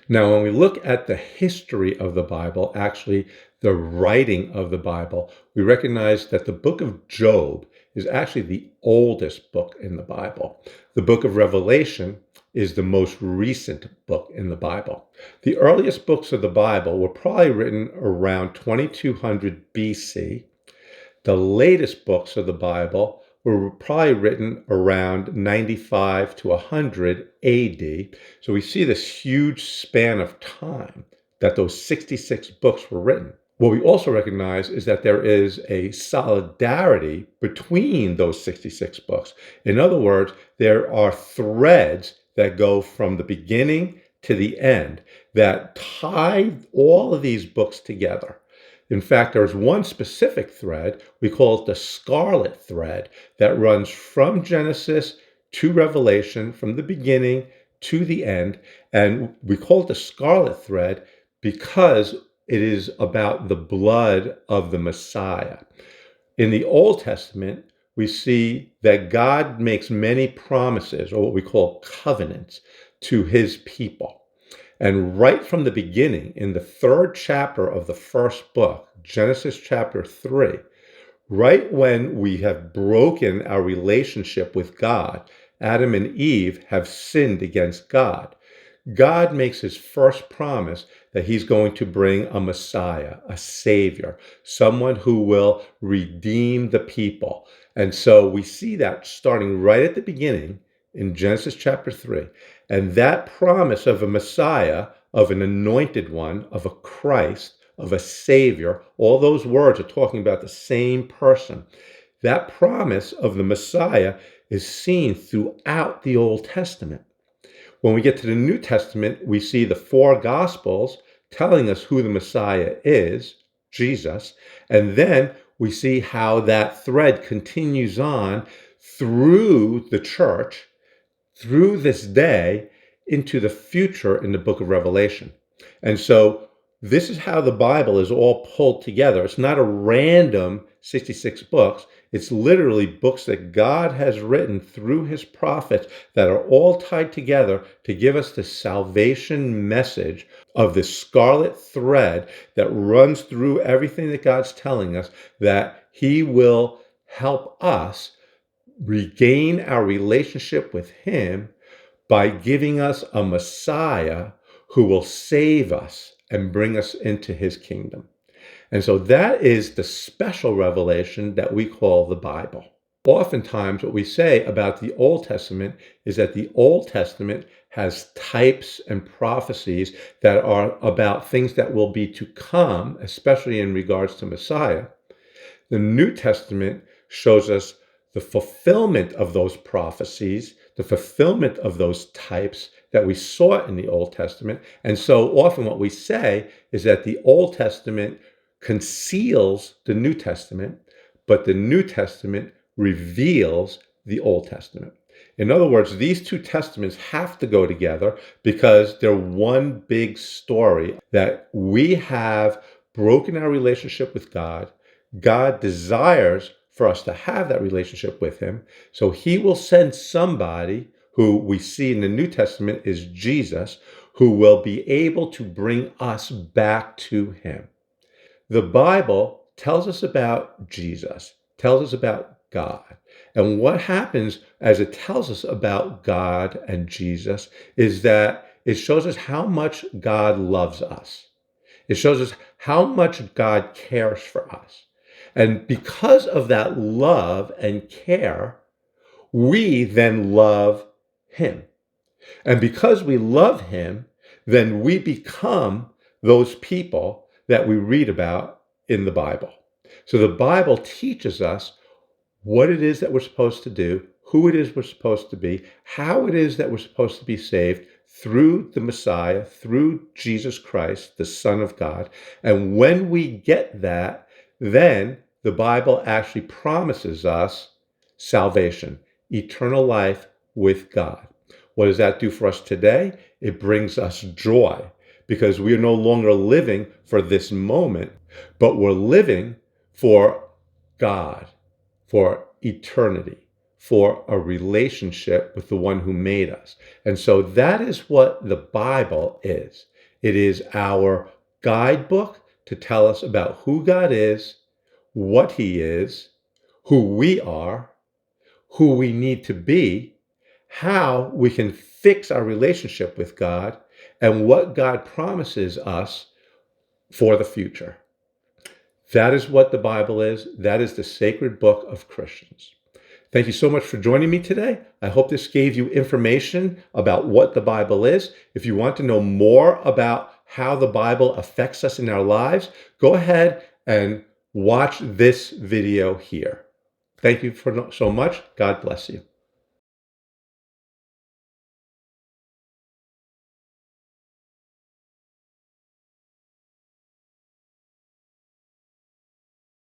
Now, when we look at the history of the Bible, actually the writing of the Bible, we recognize that the book of Job is actually the oldest book in the Bible. The book of Revelation is the most recent book in the Bible. The earliest books of the Bible were probably written around 2200 BC. The latest books of the Bible were probably written around 95 to 100 AD. So we see this huge span of time that those 66 books were written. What we also recognize is that there is a solidarity between those 66 books. In other words, there are threads that go from the beginning to the end that tie all of these books together. In fact, there's one specific thread, we call it the scarlet thread, that runs from Genesis to Revelation, from the beginning to the end. And we call it the scarlet thread because it is about the blood of the Messiah. In the Old Testament, we see that God makes many promises, or what we call covenants, to his people. And right from the beginning, in the third chapter of the first book, Genesis chapter 3, right when we have broken our relationship with God, Adam and Eve have sinned against God. God makes his first promise that he's going to bring a Messiah, a Savior, someone who will redeem the people. And so we see that starting right at the beginning in Genesis chapter 3. And that promise of a Messiah, of an anointed one, of a Christ, of a Savior, all those words are talking about the same person. That promise of the Messiah is seen throughout the Old Testament. When we get to the New Testament, we see the four Gospels telling us who the Messiah is, Jesus, and then we see how that thread continues on through the church, through this day, into the future in the book of Revelation. And so this is how the Bible is all pulled together. It's not a random 66 books. It's literally books that God has written through his prophets that are all tied together to give us the salvation message of this scarlet thread that runs through everything that God's telling us, that he will help us regain our relationship with him by giving us a Messiah who will save us and bring us into his kingdom. And so that is the special revelation that we call the Bible. Oftentimes, what we say about the Old Testament is that the Old Testament has types and prophecies that are about things that will be to come, especially in regards to Messiah. The New Testament shows us the fulfillment of those prophecies, the fulfillment of those types that we saw in the Old Testament. And so often what we say is that the Old Testament conceals the New Testament, but the New Testament reveals the Old Testament. In other words, these two testaments have to go together because they're one big story that we have broken our relationship with God. God desires for us to have that relationship with him. So he will send somebody who we see in the New Testament is Jesus, who will be able to bring us back to him. The Bible tells us about Jesus, tells us about God. And what happens as it tells us about God and Jesus is that it shows us how much God loves us. It shows us how much God cares for us. And because of that love and care, we then love him. And because we love him, then we become those people that we read about in the Bible. So the Bible teaches us what it is that we're supposed to do, who it is we're supposed to be, how it is that we're supposed to be saved through the Messiah, through Jesus Christ, the Son of God. And when we get that, then the Bible actually promises us salvation, eternal life with God. What does that do for us today? It brings us joy because we are no longer living for this moment, but we're living for God, for eternity, for a relationship with the one who made us. And so that is what the Bible is. It is our guidebook to tell us about who God is, what he is, who we are, who we need to be, how we can fix our relationship with God, and what God promises us for the future. That is what the Bible is. That is the sacred book of Christians. Thank you so much for joining me today. I hope this gave you information about what the Bible is. If you want to know more about how the Bible affects us in our lives, go ahead and watch this video here. Thank you so much. God bless you.